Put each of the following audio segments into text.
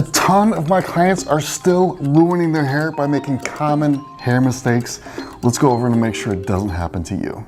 A ton of my clients are still ruining their hair by making common hair mistakes. Let's go over and make sure it doesn't happen to you.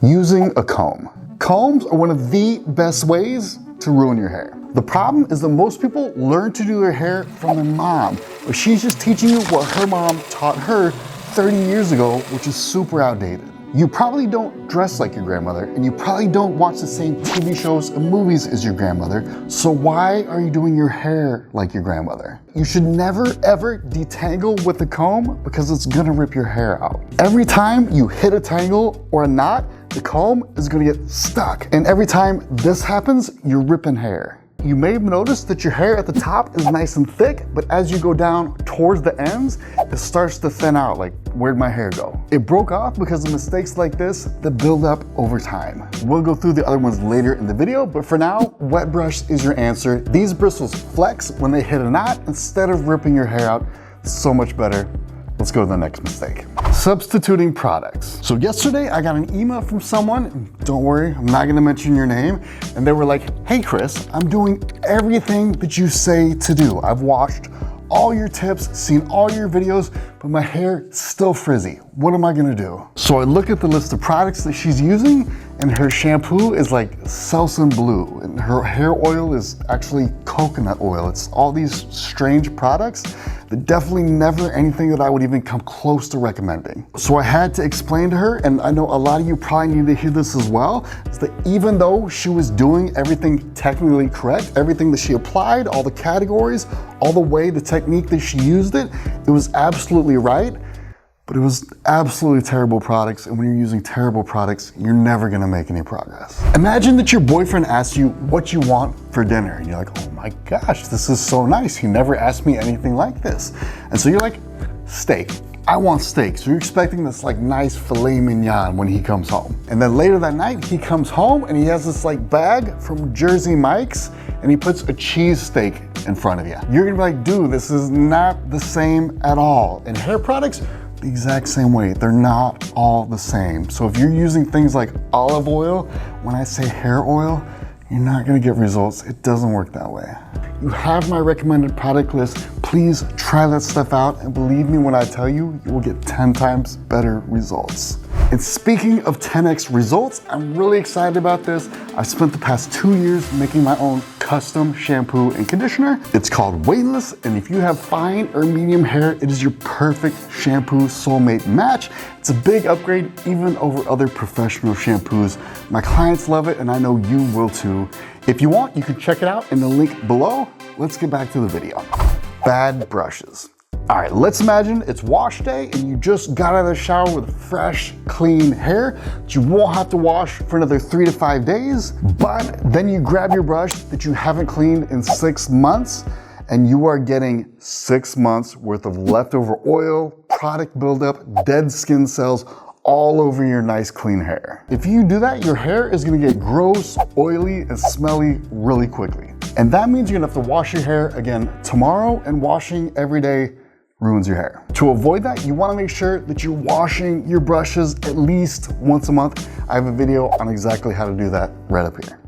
Using a comb. Combs are one of the best ways to ruin your hair. The problem is that most people learn to do their hair from their mom, or she's just teaching you what her mom taught her 30 years ago, which is super outdated. You probably don't dress like your grandmother, and you probably don't watch the same TV shows and movies as your grandmother, so why are you doing your hair like your grandmother? You should never ever detangle with a comb because it's gonna rip your hair out. Every time you hit a tangle or a knot, the comb is gonna get stuck. And every time this happens, you're ripping hair. You may have noticed that your hair at the top is nice and thick, but as you go down towards the ends, it starts to thin out, like, where'd my hair go? It broke off because of mistakes like this that build up over time. We'll go through the other ones later in the video, but for now, wet brush is your answer. These bristles flex when they hit a knot instead of ripping your hair out. So much better. Let's go to the next mistake. Substituting products. So yesterday I got an email from someone, don't worry, I'm not gonna mention your name, and they were like, hey Chris, I'm doing everything that you say to do. I've watched all your tips, seen all your videos, but my hair is still frizzy. What am I gonna do? So I look at the list of products that she's using, and her shampoo is like Selsun Blue, and her hair oil is actually coconut oil. It's all these strange products that definitely never anything that I would even come close to recommending. So I had to explain to her, and I know a lot of you probably need to hear this as well, is that even though she was doing everything technically correct, everything that she applied, all the categories, all the way, the technique that she used it, it was absolutely right, but it was absolutely terrible products, and when you're using terrible products, you're never gonna make any progress. Imagine that your boyfriend asks you what you want for dinner, and you're like, oh my gosh, this is so nice. He never asked me anything like this. And so you're like, steak. I want steak. So you're expecting this like nice filet mignon when he comes home. And then later that night, he comes home and he has this like bag from Jersey Mike's, and he puts a cheese steak in front of you. You're gonna be like, dude, this is not the same at all. And hair products, the exact same way. They're not all the same. So if you're using things like olive oil, when I say hair oil, you're not gonna get results. It doesn't work that way. You have my recommended product list. Please try that stuff out, and believe me when I tell you, you will get 10 times better results. And speaking of 10x results, I'm really excited about this. I spent the past 2 years making my own custom shampoo and conditioner. It's called Weightless, and if you have fine or medium hair, it is your perfect shampoo soulmate match. It's a big upgrade even over other professional shampoos. My clients love it, and I know you will too. If you want, you can check it out in the link below. Let's get back to the video. Bad brushes. All right, let's imagine it's wash day and you just got out of the shower with fresh, clean hair that you won't have to wash for another 3 to 5 days, but then you grab your brush that you haven't cleaned in 6 months, and you are getting 6 months worth of leftover oil, product buildup, dead skin cells, all over your nice clean hair. If you do that, your hair is gonna get gross, oily, and smelly really quickly. And that means you're gonna have to wash your hair again tomorrow, and washing every day ruins your hair. To avoid that, you wanna make sure that you're washing your brushes at least once a month. I have a video on exactly how to do that right up here.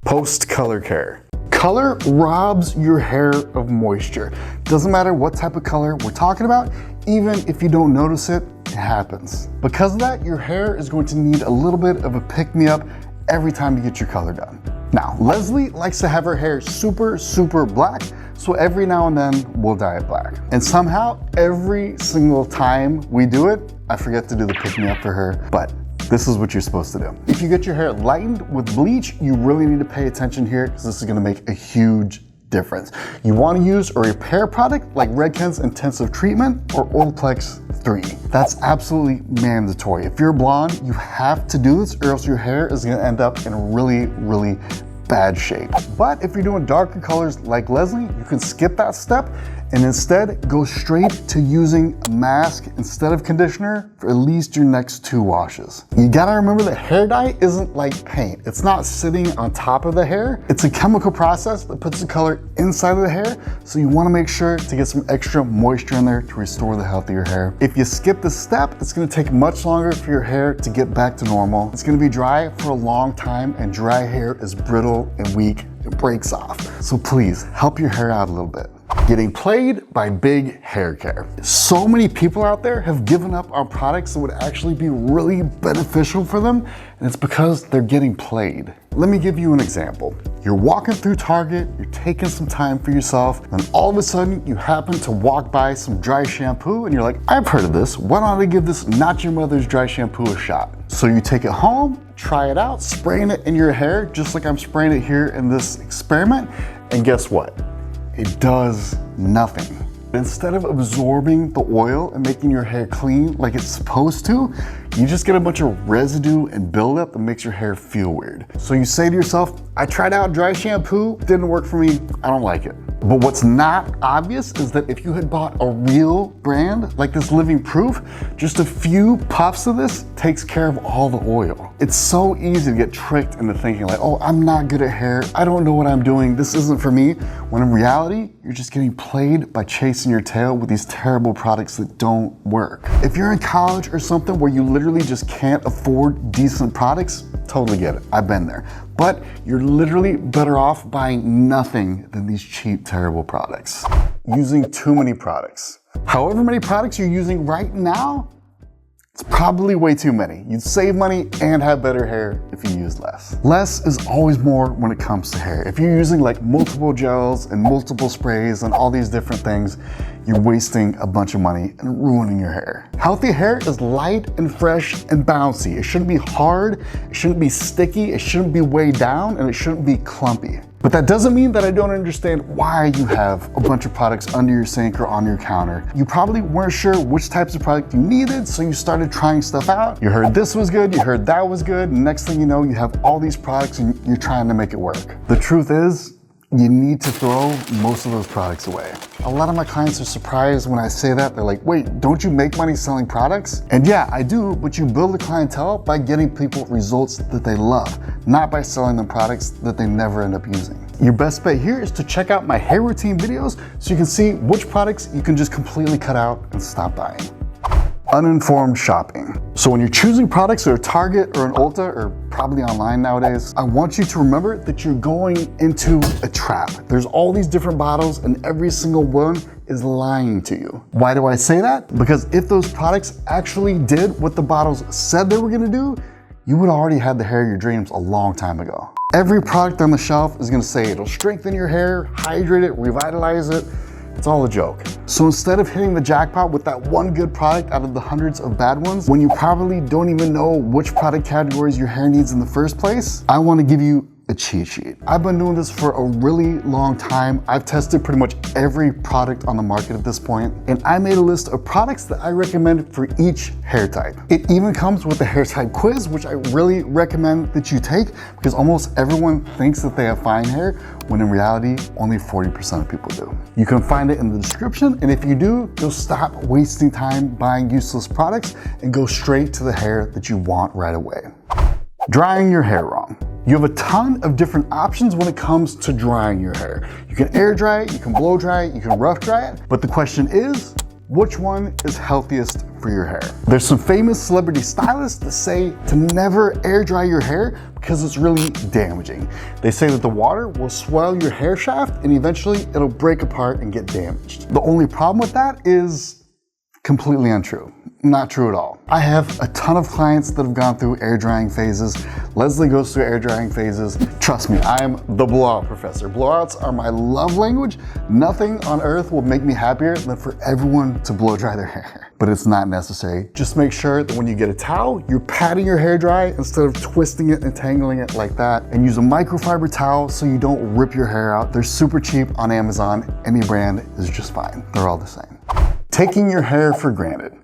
Post-color care. Color robs your hair of moisture. Doesn't matter what type of color we're talking about, even if you don't notice it, it happens. Because of that, your hair is going to need a little bit of a pick-me-up every time you get your color done. Now, Leslie likes to have her hair super, super black, so every now and then we'll dye it black. And somehow, every single time we do it, I forget to do the pick-me-up for her, but this is what you're supposed to do. If you get your hair lightened with bleach, you really need to pay attention here because this is gonna make a huge difference. You wanna use a repair product like Redken's Intensive Treatment or Olaplex 3. That's absolutely mandatory. If you're blonde, you have to do this or else your hair is gonna end up in really, really bad shape. But if you're doing darker colors like Leslie, you can skip that step and instead go straight to using a mask instead of conditioner for at least your next 2 washes. You gotta remember that hair dye isn't like paint. It's not sitting on top of the hair. It's a chemical process that puts the color inside of the hair, so you wanna make sure to get some extra moisture in there to restore the health of your hair. If you skip this step, it's gonna take much longer for your hair to get back to normal. It's gonna be dry for a long time, and dry hair is brittle and weak. It breaks off. So please help your hair out a little bit. Getting played by big hair care. So many people out there have given up on products that would actually be really beneficial for them, and it's because they're getting played. Let me give you an example. You're walking through Target, you're taking some time for yourself, and all of a sudden you happen to walk by some dry shampoo and you're like, I've heard of this, why don't I give this Not Your Mother's dry shampoo a shot? So you take it home, try it out, spraying it in your hair, just like I'm spraying it here in this experiment, and guess what? It does nothing. Instead of absorbing the oil and making your hair clean like it's supposed to, you just get a bunch of residue and buildup that makes your hair feel weird. So you say to yourself, I tried out dry shampoo, didn't work for me, I don't like it. But what's not obvious is that if you had bought a real brand like this Living Proof, just a few puffs of this takes care of all the oil. It's so easy to get tricked into thinking like, oh, I'm not good at hair, I don't know what I'm doing, this isn't for me, when in reality, you're just getting played by chasing your tail with these terrible products that don't work. If you're in college or something where you literally just can't afford decent products, totally get it, I've been there. But you're literally better off buying nothing than these cheap, terrible products. Using too many products. However many products you're using right now, it's probably way too many. You'd save money and have better hair if you use less. Less is always more when it comes to hair. If you're using like multiple gels and multiple sprays and all these different things, you're wasting a bunch of money and ruining your hair. Healthy hair is light and fresh and bouncy. It shouldn't be hard, it shouldn't be sticky, it shouldn't be weighed down, and it shouldn't be clumpy. But that doesn't mean that I don't understand why you have a bunch of products under your sink or on your counter. You probably weren't sure which types of product you needed, so you started trying stuff out. You heard this was good, you heard that was good, and next thing you know, you have all these products and you're trying to make it work. The truth is, you need to throw most of those products away. A lot of my clients are surprised when I say that. They're like, wait, don't you make money selling products? And yeah, I do, but you build a clientele by getting people results that they love, not by selling them products that they never end up using. Your best bet here is to check out my hair routine videos so you can see which products you can just completely cut out and stop buying. Uninformed shopping. So when you're choosing products at a Target or an Ulta or probably online nowadays, I want you to remember that you're going into a trap. There's all these different bottles and every single one is lying to you. Why do I say that? Because if those products actually did what the bottles said they were gonna do, you would already have the hair of your dreams a long time ago. Every product on the shelf is gonna say it'll strengthen your hair, hydrate it, revitalize it. It's all a joke. So instead of hitting the jackpot with that one good product out of the hundreds of bad ones, when you probably don't even know which product categories your hair needs in the first place, I want to give you a cheat sheet. I've been doing this for a really long time. I've tested pretty much every product on the market at this point, and I made a list of products that I recommend for each hair type. It even comes with a hair type quiz, which I really recommend that you take because almost everyone thinks that they have fine hair, when in reality, only 40% of people do. You can find it in the description, and if you do, you'll stop wasting time buying useless products and go straight to the hair that you want right away. Drying your hair wrong. You have a ton of different options when it comes to drying your hair. You can air dry it, you can blow dry it, you can rough dry it, but the question is, which one is healthiest for your hair? There's some famous celebrity stylists that say to never air dry your hair because it's really damaging. They say that the water will swell your hair shaft and eventually it'll break apart and get damaged. The only problem with that is completely untrue. Not true at all. I have a ton of clients that have gone through air drying phases. Leslie goes through air drying phases. Trust me, I'm the blowout professor. Blowouts are my love language. Nothing on earth will make me happier than for everyone to blow dry their hair. But it's not necessary. Just make sure that when you get a towel, you're patting your hair dry instead of twisting it and tangling it like that. And use a microfiber towel so you don't rip your hair out. They're super cheap on Amazon. Any brand is just fine. They're all the same. Taking your hair for granted.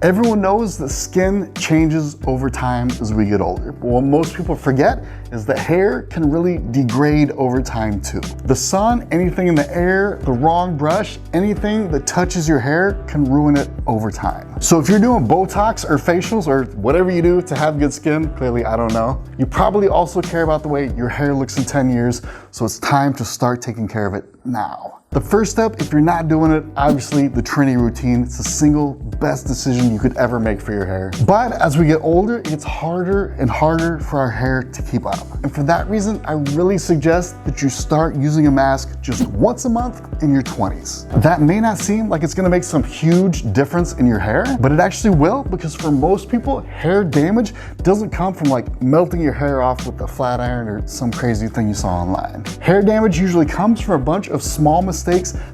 Everyone knows that skin changes over time as we get older, but what most people forget is that hair can really degrade over time too. The sun, anything in the air, the wrong brush, anything that touches your hair can ruin it over time. So if you're doing Botox or facials or whatever you do to have good skin, clearly I don't know, you probably also care about the way your hair looks in 10 years, so it's time to start taking care of it now. The first step, if you're not doing it, obviously the Trinity routine. It's the single best decision you could ever make for your hair. But as we get older, it gets harder and harder for our hair to keep up. And for that reason, I really suggest that you start using a mask just once a month in your 20s. That may not seem like it's gonna make some huge difference in your hair, but it actually will, because for most people, hair damage doesn't come from like melting your hair off with a flat iron or some crazy thing you saw online. Hair damage usually comes from a bunch of small mistakes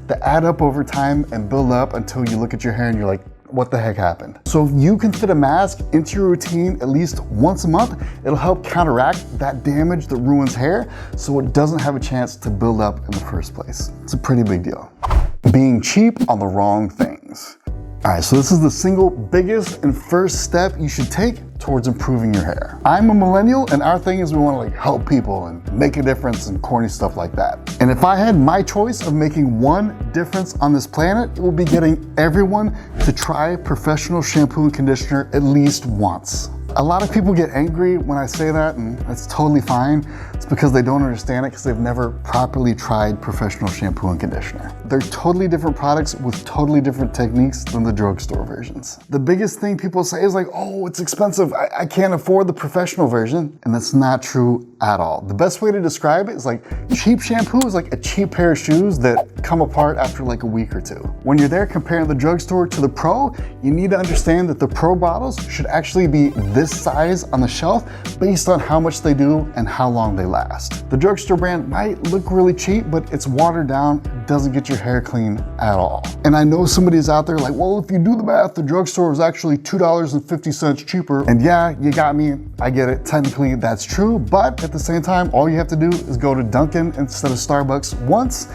that add up over time and build up until you look at your hair and you're like, what the heck happened? So if you can fit a mask into your routine at least once a month, it'll help counteract that damage that ruins hair so it doesn't have a chance to build up in the first place. It's a pretty big deal. Being cheap on the wrong things. All right, so this is the single biggest and first step you should take towards improving your hair. I'm a millennial, and our thing is we want to like help people and make a difference and corny stuff like that. And if I had my choice of making one difference on this planet, it would be getting everyone to try professional shampoo and conditioner at least once. A lot of people get angry when I say that, and that's totally fine. It's because they don't understand it because they've never properly tried professional shampoo and conditioner. They're totally different products with totally different techniques than the drugstore versions. The biggest thing people say is like, oh, it's expensive. I can't afford the professional version. And that's not true at all. The best way to describe it is like cheap shampoo is like a cheap pair of shoes that come apart after like a week or two. When you're there comparing the drugstore to the pro, you need to understand that the pro bottles should actually be this size on the shelf based on how much they do and how long they last. The drugstore brand might look really cheap, but it's watered down, doesn't get your hair clean at all. And I know somebody's out there like, well, if you do the math, the drugstore is actually $2.50 cheaper. And yeah, you got me, I get it. Technically that's true, but at the same time, all you have to do is go to Dunkin' instead of Starbucks once,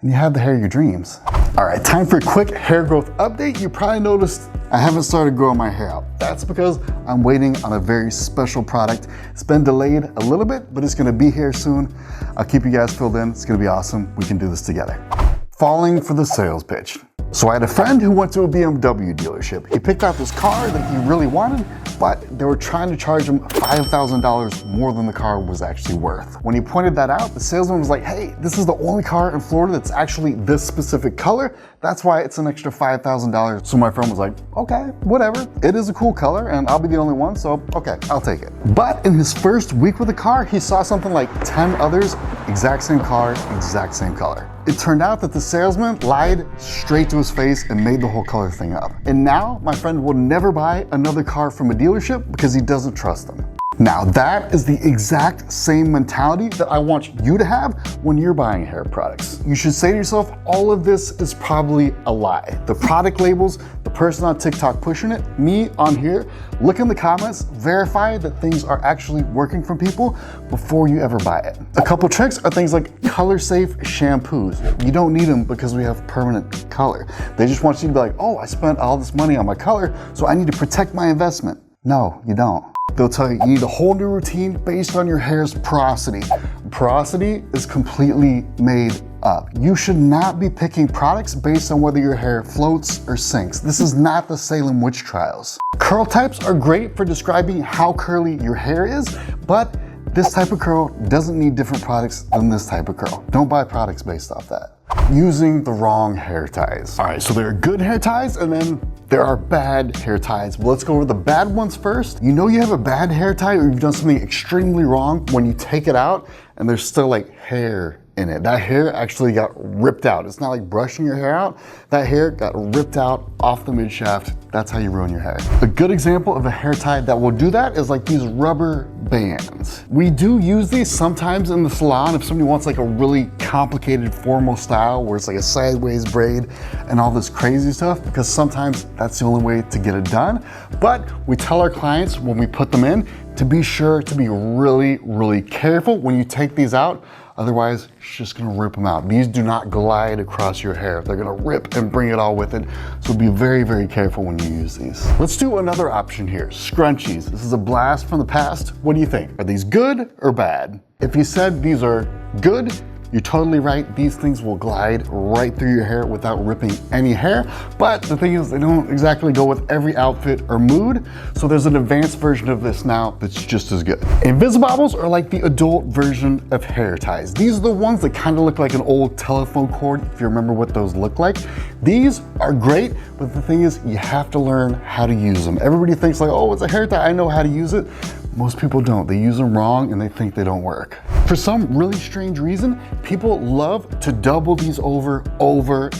and you have the hair of your dreams. All right, time for a quick hair growth update. You probably noticed I haven't started growing my hair out. That's because I'm waiting on a very special product. It's been delayed a little bit, but it's gonna be here soon. I'll keep you guys filled in. It's gonna be awesome. We can do this together. Falling for the sales pitch. So I had a friend who went to a BMW dealership. He picked out this car that he really wanted, but they were trying to charge him $5,000 more than the car was actually worth. When he pointed that out, the salesman was like, hey, this is the only car in Florida that's actually this specific color. That's why it's an extra $5,000. So my friend was like, okay, whatever. It is a cool color and I'll be the only one, so okay, I'll take it. But in his first week with the car, he saw something like 10 others, exact same car, exact same color. It turned out that the salesman lied straight to his face and made the whole color thing up. And now my friend will never buy another car from a dealership because he doesn't trust them. Now that is the exact same mentality that I want you to have when you're buying hair products. You should say to yourself, all of this is probably a lie. The product labels, the person on TikTok pushing it, me on here, look in the comments, verify that things are actually working from people before you ever buy it. A couple tricks are things like color safe shampoos. You don't need them because we have permanent color. They just want you to be like, oh, I spent all this money on my color, so I need to protect my investment. No, you don't. They'll tell you need a whole new routine based on your hair's porosity. Porosity is completely made up. You should not be picking products based on whether your hair floats or sinks. This is not the Salem witch trials. Curl types are great for describing how curly your hair is, but this type of curl doesn't need different products than this type of curl. Don't buy products based off that. Using the wrong hair ties. All right, so there are good hair ties and then there are bad hair ties. But let's go over the bad ones first. You know you have a bad hair tie or you've done something extremely wrong when you take it out and there's still like hair in it. That hair actually got ripped out. It's not like brushing your hair out. That hair got ripped out off the mid shaft. That's how you ruin your hair. A good example of a hair tie that will do that is like these rubber bands. We do use these sometimes in the salon if somebody wants like a really complicated formal style where it's like a sideways braid and all this crazy stuff, because sometimes that's the only way to get it done. But we tell our clients when we put them in to be sure to be really, really careful when you take these out. Otherwise, it's just gonna rip them out. These do not glide across your hair. They're gonna rip and bring it all with it. So be very, very careful when you use these. Let's do another option here, scrunchies. This is a blast from the past. What do you think? Are these good or bad? If you said these are good, You're totally right, these things will glide right through your hair without ripping any hair, but the thing is they don't exactly go with every outfit or mood, so there's an advanced version of this now that's just as good. Invisibobbles are like the adult version of hair ties. These are the ones that kind of look like an old telephone cord, if you remember what those look like. These are great, but the thing is you have to learn how to use them. Everybody thinks like, oh, it's a hair tie, I know how to use it. Most people don't. They use them wrong and they think they don't work. For some really strange reason, people love to double these over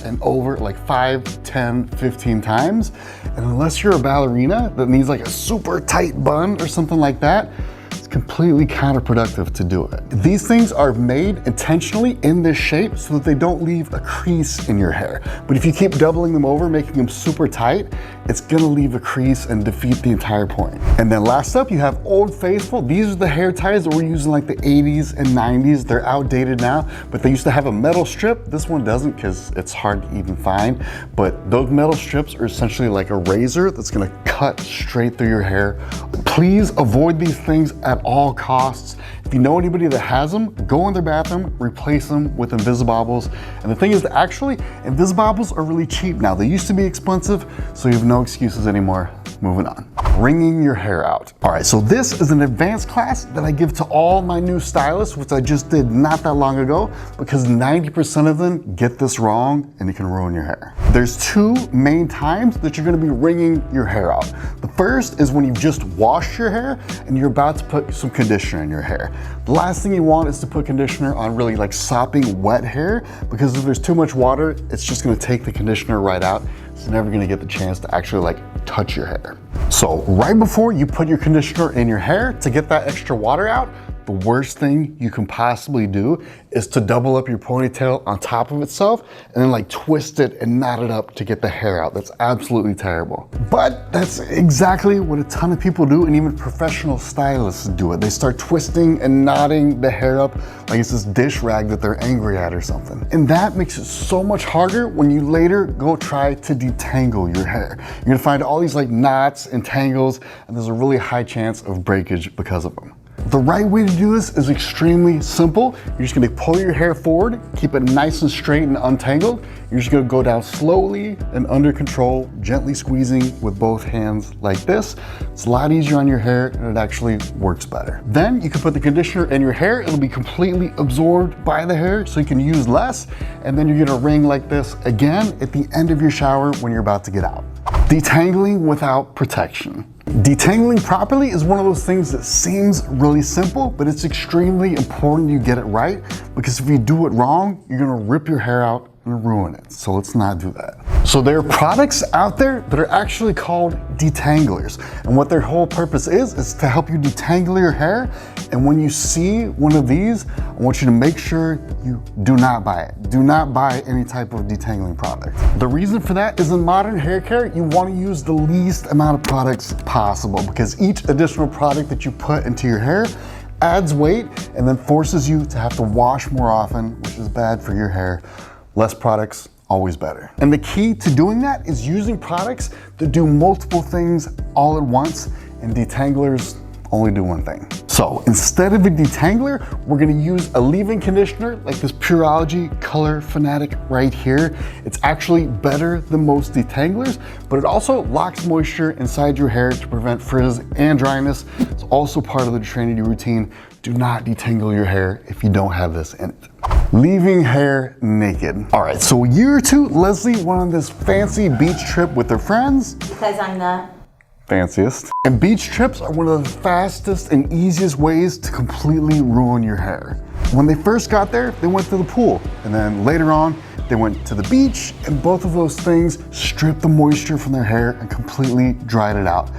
and over like 5, 10, 15 times. And unless you're a ballerina that needs like a super tight bun or something like that, it's completely counterproductive to do it. These things are made intentionally in this shape so that they don't leave a crease in your hair. But if you keep doubling them over, making them super tight, it's gonna leave a crease and defeat the entire point. And then last up, you have Old Faithful. These are the hair ties that we're using like the 80s and 90s. They're outdated now, but they used to have a metal strip. This one doesn't because it's hard to even find. But those metal strips are essentially like a razor that's gonna cut straight through your hair. Please avoid these things at all costs. If you know anybody that has them, go in their bathroom, replace them with Invisibobbles. And the thing is that actually, Invisibobbles are really cheap now. They used to be expensive, so you have no excuses anymore. Moving on. Wringing your hair out. All right, so this is an advanced class that I give to all my new stylists, which I just did not that long ago, because 90% of them get this wrong and it can ruin your hair. There's two main times that you're gonna be wringing your hair out. The first is when you've just washed your hair and you're about to put some conditioner in your hair. The last thing you want is to put conditioner on really like sopping wet hair, because if there's too much water, it's just gonna take the conditioner right out. It's never gonna get the chance to actually like touch your hair. So right before you put your conditioner in your hair to get that extra water out, the worst thing you can possibly do is to double up your ponytail on top of itself and then like twist it and knot it up to get the hair out. That's absolutely terrible. But that's exactly what a ton of people do, and even professional stylists do it. They start twisting and knotting the hair up like it's this dish rag that they're angry at or something. And that makes it so much harder when you later go try to detangle your hair. You're gonna find all these like knots and tangles, and there's a really high chance of breakage because of them. The right way to do this is extremely simple. You're just gonna pull your hair forward, keep it nice and straight and untangled. You're just gonna go down slowly and under control, gently squeezing with both hands like this. It's a lot easier on your hair and it actually works better. Then you can put the conditioner in your hair. It'll be completely absorbed by the hair so you can use less. And then you're gonna wring like this again at the end of your shower when you're about to get out. Detangling without protection. Detangling properly is one of those things that seems really simple, but it's extremely important you get it right, because if you do it wrong, you're gonna rip your hair out and ruin it. So let's not do that. So there are products out there that are actually called detanglers. And what their whole purpose is to help you detangle your hair. And when you see one of these, I want you to make sure you do not buy it. Do not buy any type of detangling product. The reason for that is in modern hair care, you want to use the least amount of products possible, because each additional product that you put into your hair adds weight and then forces you to have to wash more often, which is bad for your hair. Less products, always better. And the key to doing that is using products that do multiple things all at once, and detanglers only do one thing. So instead of a detangler, we're gonna use a leave-in conditioner like this Pureology Color Fanatic right here. It's actually better than most detanglers, but it also locks moisture inside your hair to prevent frizz and dryness. It's also part of the Trinity routine. Do not detangle your hair if you don't have this in it. Leaving hair naked. All right, so a year or two, Leslie went on this fancy beach trip with her friends. Because I'm the fanciest. And beach trips are one of the fastest and easiest ways to completely ruin your hair. When they first got there, they went to the pool. And then later on, they went to the beach, and both of those things stripped the moisture from their hair and completely dried it out.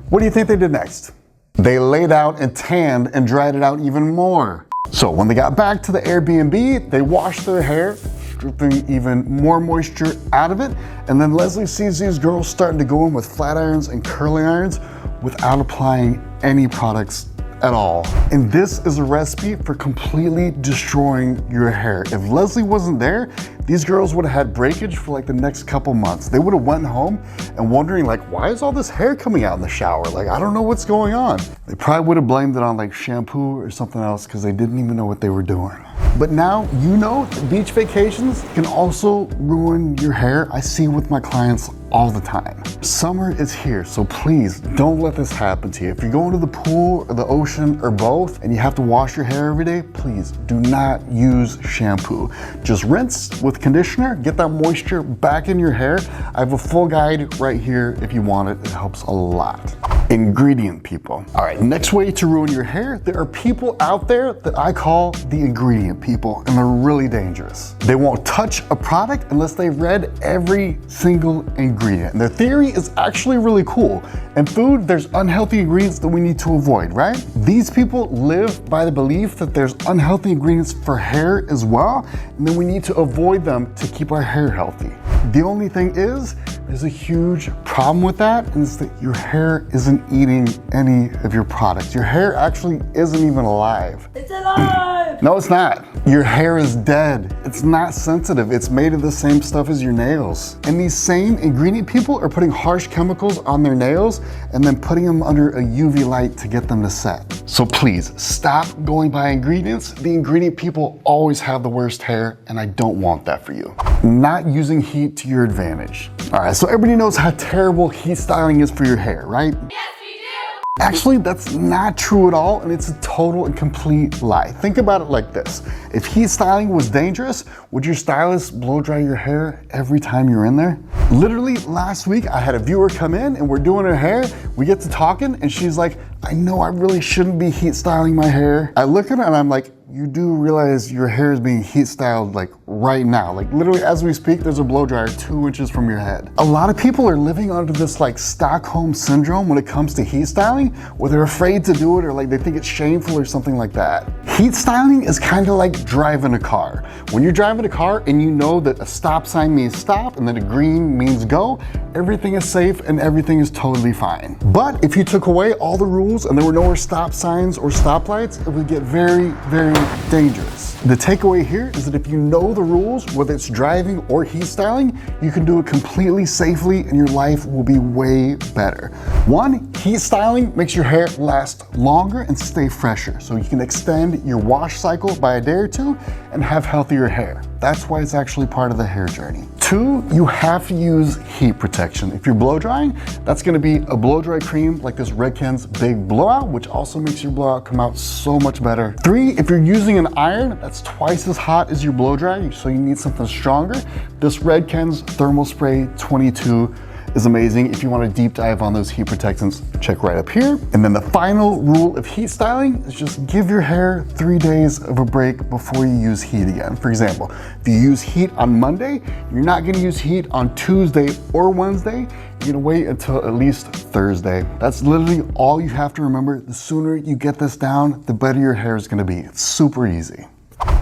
What do you think they did next? They laid out and tanned and dried it out even more. So when they got back to the Airbnb, they washed their hair, stripping even more moisture out of it. And then Leslie sees these girls starting to go in with flat irons and curling irons without applying any products at all. And this is a recipe for completely destroying your hair. If Leslie wasn't there, these girls would have had breakage for like the next couple months. They would have went home and wondering like, why is all this hair coming out in the shower? Like, I don't know what's going on. They probably would have blamed it on like shampoo or something else because they didn't even know what they were doing. But now you know that beach vacations can also ruin your hair. I see with my clients all the time. Summer is here, so please don't let this happen to you. If you're going to the pool or the ocean or both and you have to wash your hair every day, please do not use shampoo. Just rinse with conditioner, get that moisture back in your hair. I have a full guide right here if you want it. It helps a lot. Ingredient people. All right, next way to ruin your hair, there are people out there that I call the ingredient people, and they're really dangerous. They won't touch a product unless they've read every single ingredient. And their theory is actually really cool. In food, there's unhealthy ingredients that we need to avoid, right? These people live by the belief that there's unhealthy ingredients for hair as well, and then we need to avoid them to keep our hair healthy. The only thing is, there's a huge problem with that, and it's that your hair isn't eating any of your products. Your hair actually isn't even alive. It's alive! No, it's not. Your hair is dead. It's not sensitive. It's made of the same stuff as your nails. And these same ingredient people are putting harsh chemicals on their nails and then putting them under a UV light to get them to set. So please, stop going by ingredients. The ingredient people always have the worst hair, and I don't want that for you. Not using heat to your advantage. All right, so everybody knows how terrible heat styling is for your hair, right? Yes, we do! Actually, that's not true at all, and it's a total and complete lie. Think about it like this. If heat styling was dangerous, would your stylist blow dry your hair every time you're in there? Literally last week, I had a viewer come in and we're doing her hair. We get to talking and she's like, I know I really shouldn't be heat styling my hair. I look at her and I'm like, you do realize your hair is being heat styled like right now. Like literally as we speak, there's a blow dryer 2 inches from your head. A lot of people are living under this like Stockholm syndrome when it comes to heat styling, where they're afraid to do it or like they think it's shameful or something like that. Heat styling is kind of like driving a car. When you're driving a car and you know that a stop sign means stop and then a green means go, everything is safe and everything is totally fine. But if you took away all the rules and there were no more stop signs or stoplights, it would get very, very dangerous. The takeaway here is that if you know the rules, whether it's driving or heat styling, you can do it completely safely and your life will be way better. One, heat styling makes your hair last longer and stay fresher, so you can extend your wash cycle by a day or two and have healthier hair. That's why it's actually part of the hair journey. Two, you have to use heat protection. If you're blow drying, that's gonna be a blow dry cream like this Redken's Big Blowout, which also makes your blowout come out so much better. Three, if you're using an iron, that's twice as hot as your blow dry, so you need something stronger. This Redken's Thermal Spray 22 is amazing. If you want to deep dive on those heat protectants, check right up here. And then the final rule of heat styling is just give your hair 3 days of a break before you use heat again. For example, if you use heat on Monday, you're not going to use heat on Tuesday or Wednesday. You're gonna wait until at least Thursday. That's literally all you have to remember. The sooner you get this down, the better your hair is gonna be. It's super easy.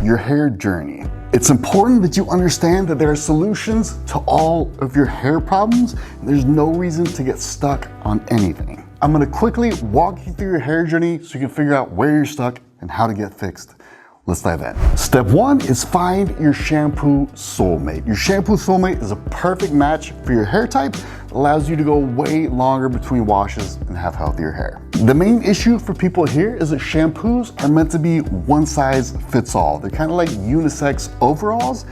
Your hair journey. It's important that you understand that there are solutions to all of your hair problems. And there's no reason to get stuck on anything. I'm gonna quickly walk you through your hair journey so you can figure out where you're stuck and how to get fixed. Let's dive in. Step one is find your shampoo soulmate. Your shampoo soulmate is a perfect match for your hair type. It allows you to go way longer between washes and have healthier hair. The main issue for people here is that shampoos are meant to be one size fits all. They're kind of like unisex overalls,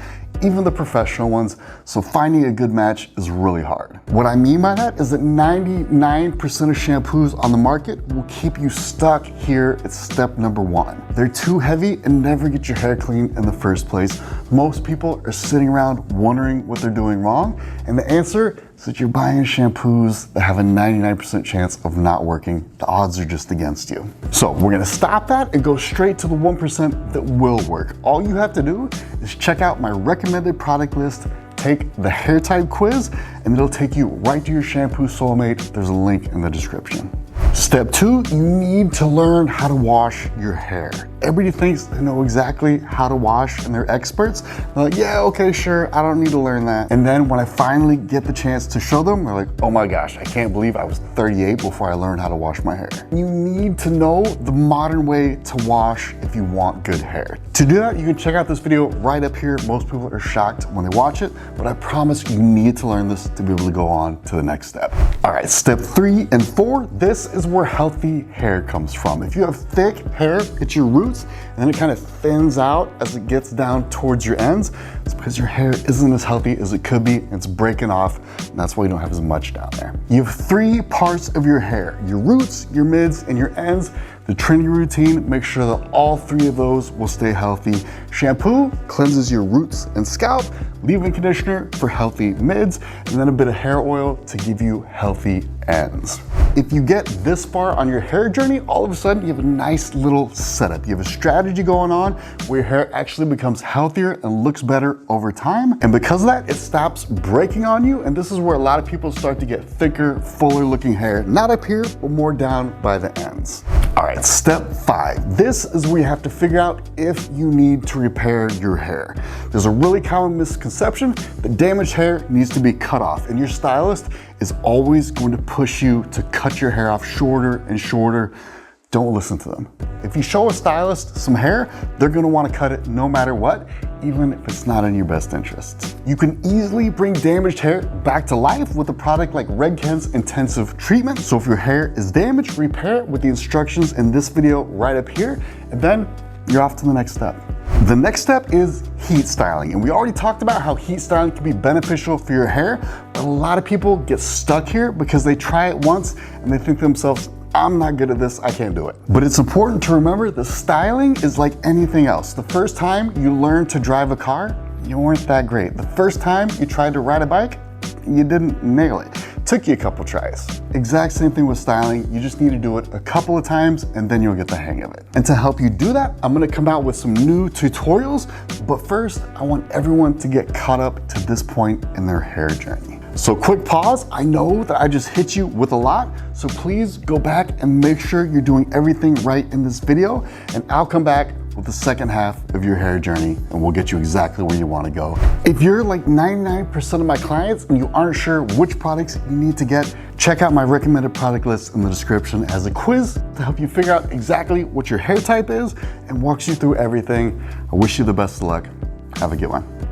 even the professional ones, so finding a good match is really hard. What I mean by that is that 99% of shampoos on the market will keep you stuck here at step number one. They're too heavy and never get your hair clean in the first place. Most people are sitting around wondering what they're doing wrong, and the answer is that you're buying shampoos that have a 99% chance of not working. The odds are just against you. So we're gonna stop that and go straight to the 1% that will work. All you have to do is check out my recommended product list, take the hair type quiz, and it'll take you right to your shampoo soulmate. There's a link in the description. Step two, you need to learn how to wash your hair. Everybody thinks they know exactly how to wash and they're experts. They're like, yeah, okay, sure, I don't need to learn that. And then when I finally get the chance to show them, they're like, oh my gosh, I can't believe I was 38 before I learned how to wash my hair. You need to know the modern way to wash if you want good hair. To do that, you can check out this video right up here. Most people are shocked when they watch it, but I promise you need to learn this to be able to go on to the next step. All right, step 3 and 4, this is where healthy hair comes from. If you have thick hair at your root, roots, and then it kind of thins out as it gets down towards your ends. It's because your hair isn't as healthy as it could be, and it's breaking off, and that's why you don't have as much down there. You have 3 parts of your hair: your roots, your mids, and your ends. The Trinity routine makes sure that all 3 of those will stay healthy. Shampoo cleanses your roots and scalp, leave-in conditioner for healthy mids, and then a bit of hair oil to give you healthy ends. If you get this far on your hair journey, all of a sudden you have a nice little setup. You have a strategy going on where your hair actually becomes healthier and looks better over time. And because of that, it stops breaking on you. And this is where a lot of people start to get thicker, fuller looking hair, not up here, but more down by the ends. All right, step 5. This is where you have to figure out if you need to repair your hair. There's a really common misconception that damaged hair needs to be cut off, and your stylist is always going to push you to cut your hair off shorter and shorter. Don't listen to them. If you show a stylist some hair, they're gonna wanna cut it no matter what, even if it's not in your best interests. You can easily bring damaged hair back to life with a product like Redken's Intensive Treatment. So if your hair is damaged, repair it with the instructions in this video right up here, and then you're off to the next step. The next step is heat styling. And we already talked about how heat styling can be beneficial for your hair, but a lot of people get stuck here because they try it once and they think to themselves, I'm not good at this, I can't do it. But it's important to remember that styling is like anything else. The first time you learned to drive a car, you weren't that great. The first time you tried to ride a bike, you didn't nail it. Took you a couple tries. Exact same thing with styling. You just need to do it a couple of times and then you'll get the hang of it. And to help you do that, I'm gonna come out with some new tutorials. But first, I want everyone to get caught up to this point in their hair journey. So quick pause. I know that I just hit you with a lot, so please go back and make sure you're doing everything right in this video, and I'll come back with the second half of your hair journey and we'll get you exactly where you want to go. If you're like 99% of my clients and you aren't sure which products you need to get, check out my recommended product list in the description as a quiz to help you figure out exactly what your hair type is and walks you through everything. I wish you the best of luck. Have a good one.